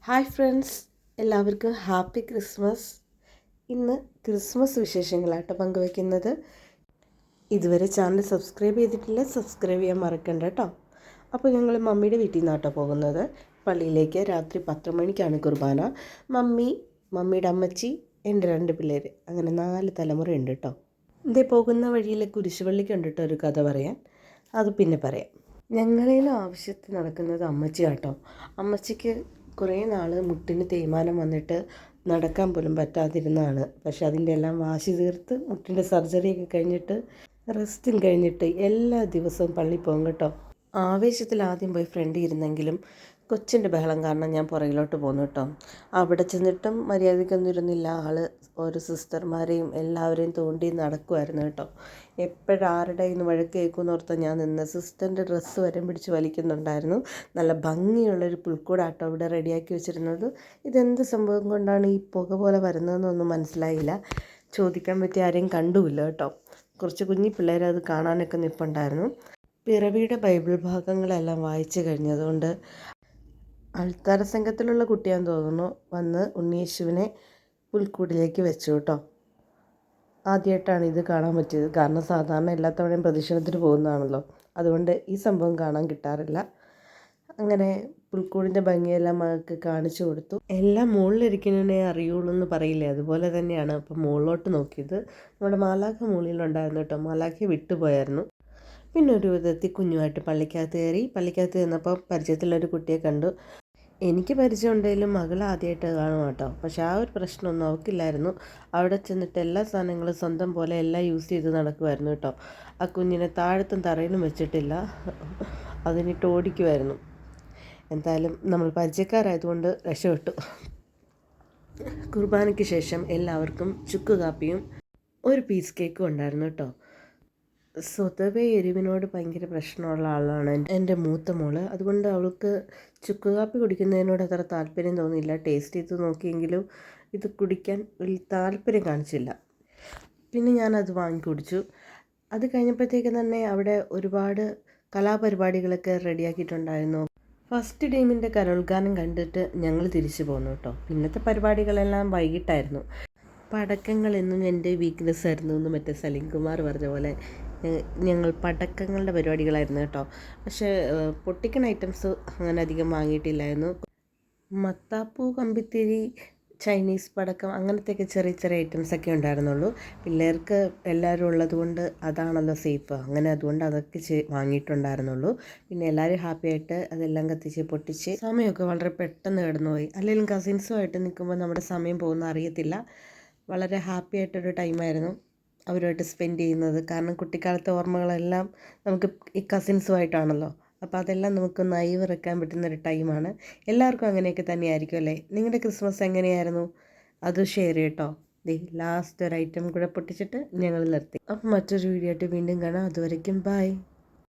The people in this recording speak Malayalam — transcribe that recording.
ഹായ് ഫ്രണ്ട്സ്, എല്ലാവർക്കും ഹാപ്പി ക്രിസ്മസ്. ഇന്ന് ക്രിസ്മസ് വിശേഷങ്ങളാട്ടോ പങ്കുവയ്ക്കുന്നത്. ഇതുവരെ ചാനൽ സബ്സ്ക്രൈബ് ചെയ്തിട്ടില്ല, സബ്സ്ക്രൈബ് ചെയ്യാൻ മറക്കണ്ട കേട്ടോ. അപ്പോൾ ഞങ്ങൾ മമ്മിയുടെ വീട്ടിൽ നിന്നാട്ടോ പോകുന്നത്. പള്ളിയിലേക്ക് രാത്രി 10 മണിക്കാണ് കുർബാന. മമ്മിയുടെ അമ്മച്ചി, എൻ്റെ 2 പിള്ളേർ, അങ്ങനെ 4 തലമുറയുണ്ട് കേട്ടോ. ഇതേ പോകുന്ന വഴിയിൽ കുരിശുപള്ളിക്കുണ്ട് കേട്ടോ ഒരു കഥ പറയാൻ. അത് പിന്നെ പറയാം. ഞങ്ങളേലും ആവശ്യത്തിന് നടക്കുന്നത് അമ്മച്ചി കേട്ടോ. അമ്മച്ചിക്ക് കുറേ നാൾ മുട്ടിന് തേയ്മാനം വന്നിട്ട് നടക്കാൻ പോലും പറ്റാതിരുന്നതാണ്. പക്ഷെ അതിൻ്റെ എല്ലാം വാശി തീർത്ത് മുട്ടിൻ്റെ സർജറിയൊക്കെ കഴിഞ്ഞിട്ട് റെസ്റ്റും കഴിഞ്ഞിട്ട് എല്ലാ ദിവസവും പള്ളിയിൽ പോകും കേട്ടോ. ആവേശത്തിൽ ആദ്യം പോയി ഫ്രണ്ട് ഇരുന്നെങ്കിലും കൊച്ചിൻ്റെ ബഹളം കാരണം ഞാൻ പുറകിലോട്ട് പോന്നു കേട്ടോ. അവിടെ ചെന്നിട്ടും മര്യാദയ്ക്കൊന്നും ഇരുന്നില്ല. ഓരോ സിസ്റ്റർമാരെയും എല്ലാവരെയും തോണ്ടി നടക്കുമായിരുന്നു കേട്ടോ. എപ്പോഴാരുടെ ഇന്ന് വഴക്ക് കേൾക്കുമെന്ന് ഓർത്ത് ഞാൻ നിന്ന് സിസ്റ്ററിൻ്റെ ഡ്രസ്സ് വരെ പിടിച്ച് വലിക്കുന്നുണ്ടായിരുന്നു. നല്ല ഭംഗിയുള്ളൊരു പുൽക്കൂടാട്ടോ ഇവിടെ റെഡിയാക്കി വെച്ചിരുന്നത്. ഇതെന്ത് സംഭവം കൊണ്ടാണ് ഈ പുക പോലെ വരുന്നതെന്നൊന്നും മനസ്സിലായില്ല. ചോദിക്കാൻ പറ്റിയ ആരെയും കണ്ടുമില്ല കേട്ടോ. കുറച്ച് കുഞ്ഞി പിള്ളേരെ അത് കാണാനൊക്കെ നിൽപ്പുണ്ടായിരുന്നു. പിറവിയുടെ ബൈബിൾ ഭാഗങ്ങളെല്ലാം വായിച്ചു കഴിഞ്ഞതുകൊണ്ട് അൾത്താര സംഘത്തിലുള്ള കുട്ടിയാന്ന് തോന്നുന്നു വന്ന് ഉണ്ണിയേശുവിനെ പുൽക്കൂടിലേക്ക് വെച്ചു കേട്ടോ. ആദ്യമായിട്ടാണ് ഇത് കാണാൻ പറ്റിയത്. കാരണം സാധാരണ എല്ലാ തവണയും പ്രദക്ഷിണത്തിന് പോകുന്നതാണല്ലോ, അതുകൊണ്ട് ഈ സംഭവം കാണാൻ കിട്ടാറില്ല. അങ്ങനെ പുൽക്കൂടിൻ്റെ ഭംഗിയെല്ലാം മകൾക്ക് കാണിച്ചു കൊടുത്തു. എല്ലാം മുകളിലിരിക്കുന്നതിനെ അറിയുള്ളൂ എന്ന് പറയില്ലേ, അതുപോലെ തന്നെയാണ്. അപ്പം മുകളിലോട്ട് നോക്കിയത് നമ്മുടെ മാലാഖ മുകളിലുണ്ടായിരുന്നു കേട്ടോ. മാലാഖയെ വിട്ടുപോയായിരുന്നു. പിന്നെ ഒരു വിധത്തിൽ കുഞ്ഞുമായിട്ട് പള്ളിക്കകത്ത് കയറി. പള്ളിക്കകത്ത് ചെന്നപ്പോൾ പരിചയത്തിലൊരു കുട്ടിയെ കണ്ടു. എനിക്ക് പരിചയം ഉണ്ടെങ്കിലും മകൾ ആദ്യമായിട്ട് കാണും കേട്ടോ. പക്ഷെ ആ ഒരു പ്രശ്നമൊന്നും അവൾക്കില്ലായിരുന്നു. അവിടെ ചെന്നിട്ട് എല്ലാ സാധനങ്ങളും സ്വന്തം പോലെ എല്ലാം യൂസ് ചെയ്ത് നടക്കുമായിരുന്നു കേട്ടോ. ആ കുഞ്ഞിനെ താഴത്തും തറയിലും വെച്ചിട്ടില്ല, അതിനിട്ട് ഓടിക്കുമായിരുന്നു. എന്തായാലും നമ്മൾ പരിചയക്കാരായതുകൊണ്ട് രക്ഷപ്പെട്ടു. കുർബാനയ്ക്ക് ശേഷം എല്ലാവർക്കും ചുക്ക് കാപ്പിയും ഒരു പീസ് കേക്കും ഉണ്ടായിരുന്നു കേട്ടോ. സ്വതവേ എരിവിനോട് ഭയങ്കര പ്രശ്നമുള്ള ആളാണ് എൻ്റെ മൂത്ത മോള്. അതുകൊണ്ട് അവൾക്ക് ചുക്ക് കാപ്പി കുടിക്കുന്നതിനോട് അത്ര താല്പര്യം തോന്നിയില്ല. ടേസ്റ്റ് ചെയ്ത് നോക്കിയെങ്കിലും ഇത് കുടിക്കാൻ വലിയ താല്പര്യം കാണിച്ചില്ല. പിന്നെ ഞാനത് വാങ്ങി കുടിച്ചു. അത് കഴിഞ്ഞപ്പോഴത്തേക്ക് തന്നെ അവിടെ ഒരുപാട് കലാപരിപാടികളൊക്കെ റെഡിയാക്കിയിട്ടുണ്ടായിരുന്നു. ഫസ്റ്റ് ടീമിൻ്റെ കരോൾഗാനം കണ്ടിട്ട് ഞങ്ങൾ തിരിച്ചു പോന്നു കേട്ടോ. പിന്നത്തെ പരിപാടികളെല്ലാം വൈകിട്ടായിരുന്നു. പടക്കങ്ങൾ എന്നും എൻ്റെ വീക്ക്നെസ് ആയിരുന്നു എന്ന് മറ്റേ സലീം കുമാർ പറഞ്ഞ പോലെ ഞങ്ങൾ പടക്കങ്ങളുടെ പരിപാടികളായിരുന്നു കേട്ടോ. പക്ഷേ പൊട്ടിക്കണ ഐറ്റംസ് അങ്ങനെ അധികം വാങ്ങിയിട്ടില്ലായിരുന്നു. മത്താപ്പൂ, കമ്പിത്തിരി, ചൈനീസ് പടക്കം, അങ്ങനത്തെയൊക്കെ ചെറിയ ചെറിയ ഐറ്റംസൊക്കെ ഉണ്ടായിരുന്നുള്ളൂ. പിള്ളേർക്ക് എല്ലാവരും ഉള്ളത് കൊണ്ട് അതാണല്ലോ സേഫ്. അങ്ങനെ അതുകൊണ്ട് അതൊക്കെ വാങ്ങിയിട്ടുണ്ടായിരുന്നുള്ളൂ. പിന്നെ എല്ലാവരും ഹാപ്പി ആയിട്ട് അതെല്ലാം കത്തിച്ച് പൊട്ടിച്ച് സമയമൊക്കെ വളരെ പെട്ടെന്ന് കിടന്നുപോയി. അല്ലെങ്കിൽ കസിൻസുമായിട്ട് നിൽക്കുമ്പോൾ നമ്മുടെ സമയം പോകുന്ന അറിയത്തില്ല. വളരെ ഹാപ്പി ആയിട്ടൊരു ടൈമായിരുന്നു അവരുമായിട്ട് സ്പെൻഡ് ചെയ്യുന്നത്. കാരണം കുട്ടിക്കാലത്തെ ഓർമ്മകളെല്ലാം നമുക്ക് ഈ കസിൻസുമായിട്ടാണല്ലോ. അപ്പോൾ അതെല്ലാം നമുക്ക് നൈവറക്കാൻ പറ്റുന്നൊരു ടൈമാണ്. എല്ലാവർക്കും അങ്ങനെയൊക്കെ തന്നെയായിരിക്കും അല്ലേ? നിങ്ങളുടെ ക്രിസ്മസ് എങ്ങനെയായിരുന്നു? അത് ഷെയർ ചെയ്യട്ടോ. ലാസ്റ്റ് ഒരു ഐറ്റം കൂടെ പൊട്ടിച്ചിട്ട് ഞങ്ങൾ നിർത്തി. അപ്പം മറ്റൊരു വീഡിയോ ആയിട്ട് വീണ്ടും കാണാം. അതുവരയ്ക്കും ബൈ.